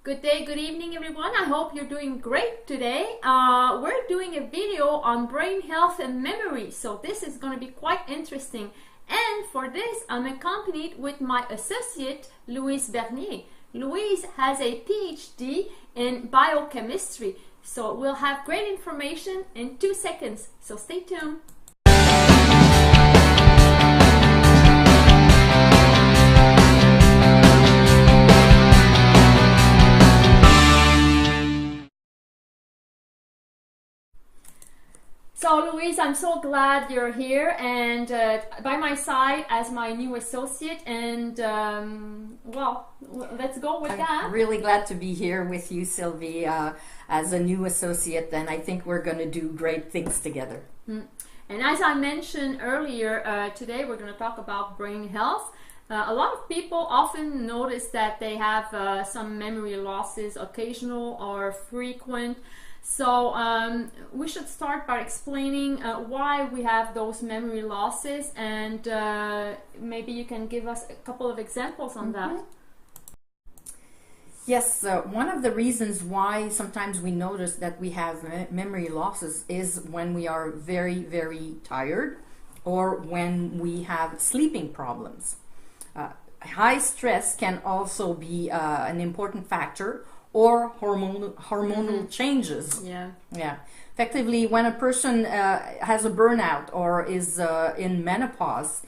Good day, good evening everyone. I hope you're doing great today. We're doing a video on brain health and memory, so this is going to be quite interesting. And for this, I'm accompanied with my associate, Louise Bernier. Louise has a PhD in biochemistry, so we'll have great information in 2 seconds, so stay tuned. So Louise, I'm so glad you're here and by my side as my new associate, and well, let's go with that. I'm really glad to be here with you, Sylvie, as a new associate, and I think we're going to do great things together. And as I mentioned earlier, today we're going to talk about brain health. A lot of people often notice that they have some memory losses, occasional or frequent. So we should start by explaining why we have those memory losses, and maybe you can give us a couple of examples on that. Yes, one of the reasons why sometimes we notice that we have memory losses is when we are very, very tired or when we have sleeping problems. High stress can also be an important factor, or hormonal changes. Yeah. Effectively, when a person has a burnout or is in menopause,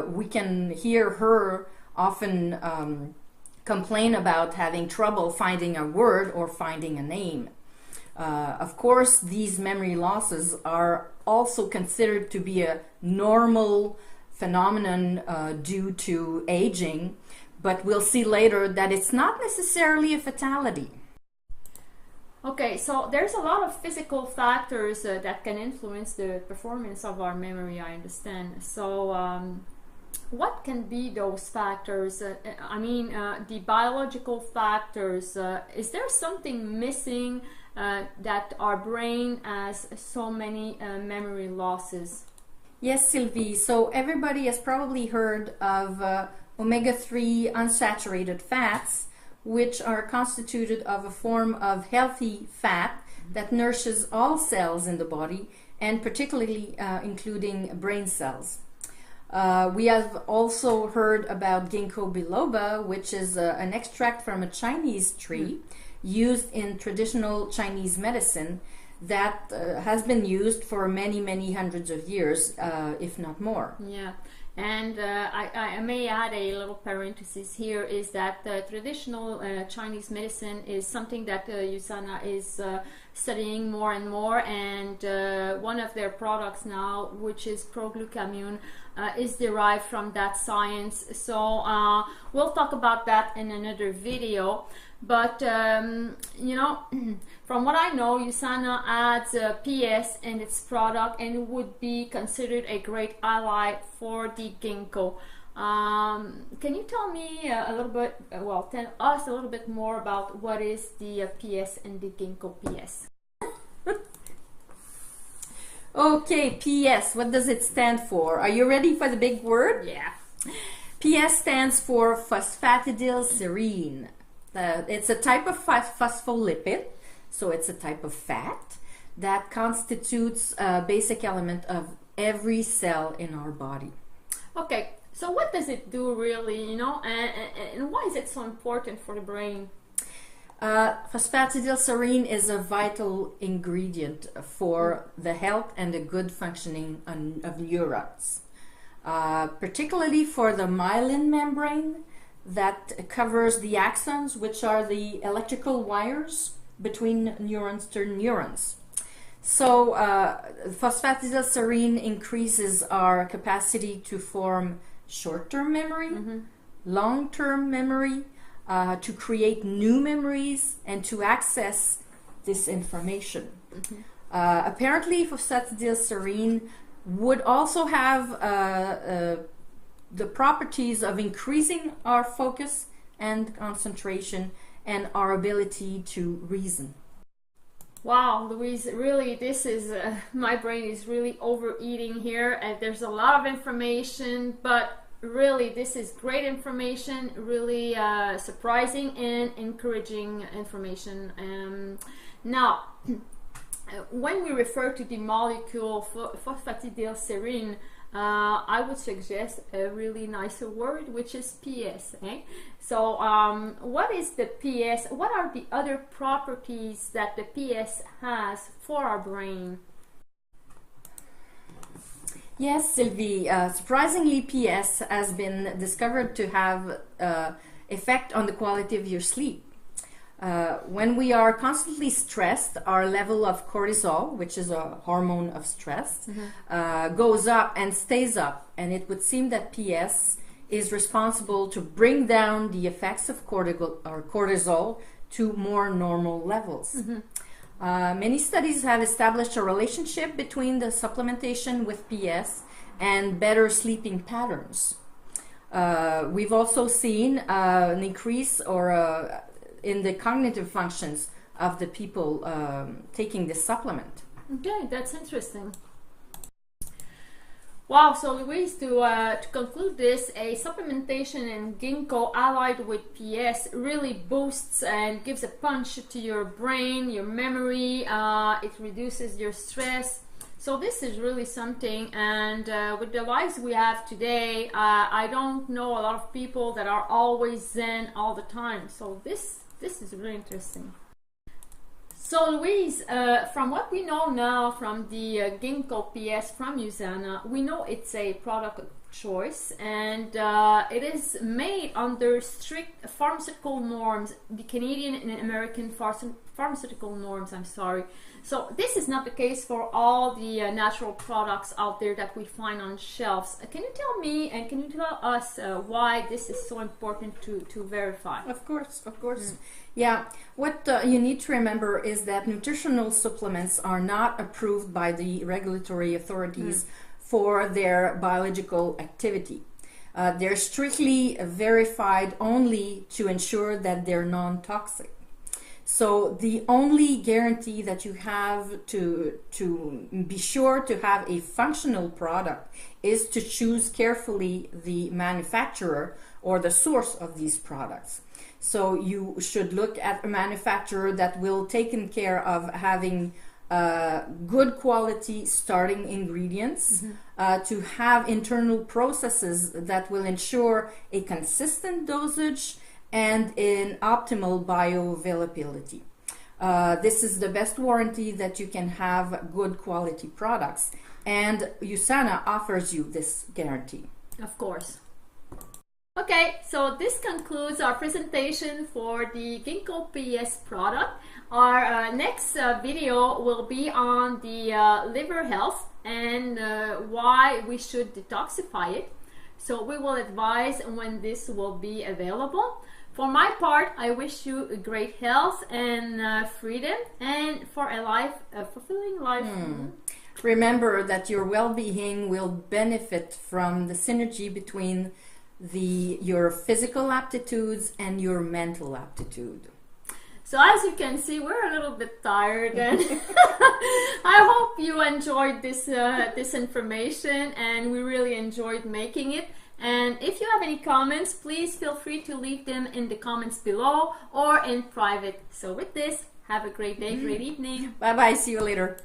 we can hear her often complain about having trouble finding a word or finding a name. Of course, these memory losses are also considered to be a normal phenomenon due to aging, but we'll see later that it's not necessarily a fatality. Okay, so there's a lot of physical factors that can influence the performance of our memory, I understand. So what can be those factors? The biological factors. Is there something missing that our brain has so many memory losses? Yes, Sylvie. So everybody has probably heard of omega-3 unsaturated fats, which are constituted of a form of healthy fat that nourishes all cells in the body, and particularly including brain cells. We have also heard about ginkgo biloba, which is an extract from a Chinese tree used in traditional Chinese medicine that has been used for many, many hundreds of years, if not more. Yeah. And I may add a little parenthesis here, is that traditional Chinese medicine is something that USANA is studying more and more, and one of their products now, which is proglucamine, is derived from that science. So we'll talk about that in another video. But you know, from what I know, USANA adds PS in its product, and it would be considered a great ally for the ginkgo. Can you tell me a little bit, tell us a little bit more about what is the PS and the Ginkgo-PS? Okay, PS, what does it stand for? Are you ready for the big word? Yeah. PS stands for phosphatidylserine. It's a type of phospholipid, so it's a type of fat that constitutes a basic element of every cell in our body. Okay, so what does it do really, you know, and why is it so important for the brain? Phosphatidylserine is a vital ingredient for the health and the good functioning of neurons, particularly for the myelin membrane that covers the axons, which are the electrical wires between neurons to neurons. So phosphatidylserine increases our capacity to form short-term memory, long-term memory, to create new memories, and to access this information. Apparently, phosphatidylserine would also have the properties of increasing our focus and concentration and our ability to reason. Wow, Louise, really, this is, my brain is really overeating here, and there's a lot of information, but Really, this is great information, really surprising and encouraging information. Now, when we refer to the molecule phosphatidylserine, I would suggest a really nicer word, which is PS. Eh? So, what is the PS? What are the other properties that the PS has for our brain? Yes, Sylvie. Surprisingly, PS has been discovered to have effect on the quality of your sleep. When we are constantly stressed, our level of cortisol, which is a hormone of stress, goes up and stays up. And it would seem that PS is responsible to bring down the effects of cortisol to more normal levels. Many studies have established a relationship between the supplementation with PS and better sleeping patterns. We've also seen an increase in the cognitive functions of the people taking this supplement. Okay, that's interesting. Wow, so Louise, to conclude this, a supplementation in ginkgo allied with PS really boosts and gives a punch to your brain, your memory, it reduces your stress. So this is really something, and with the lives we have today, I don't know a lot of people that are always zen all the time. So this is really interesting. So Louise, from what we know now from the Ginkgo-PS from USANA, we know it's a product of choice, and it is made under strict pharmaceutical norms, the Canadian and American pharmaceutical norms, I'm sorry. So this is not the case for all the natural products out there that we find on shelves. Can you tell me and can you tell us why this is so important to verify? Of course. Yeah, what you need to remember is that nutritional supplements are not approved by the regulatory authorities for their biological activity. They're strictly verified only to ensure that they're non-toxic. So the only guarantee that you have to be sure to have a functional product is to choose carefully the manufacturer or the source of these products. So you should look at a manufacturer that will take care of having good quality starting ingredients, to have internal processes that will ensure a consistent dosage and in optimal bioavailability. This is the best warranty that you can have good quality products, and USANA offers you this guarantee. Of course. Okay, so this concludes our presentation for the Ginkgo-PS product. Our next video will be on the liver health and why we should detoxify it. So we will advise when this will be available. For my part, I wish you great health and freedom, and for a fulfilling life. Remember that your well-being will benefit from the synergy between your physical aptitudes and your mental aptitude. So as you can see, we're a little bit tired, and I hope you enjoyed this information, and we really enjoyed making it. And if you have any comments, please feel free to leave them in the comments below or in private. So with this, have a great day, great evening. Bye bye, see you later.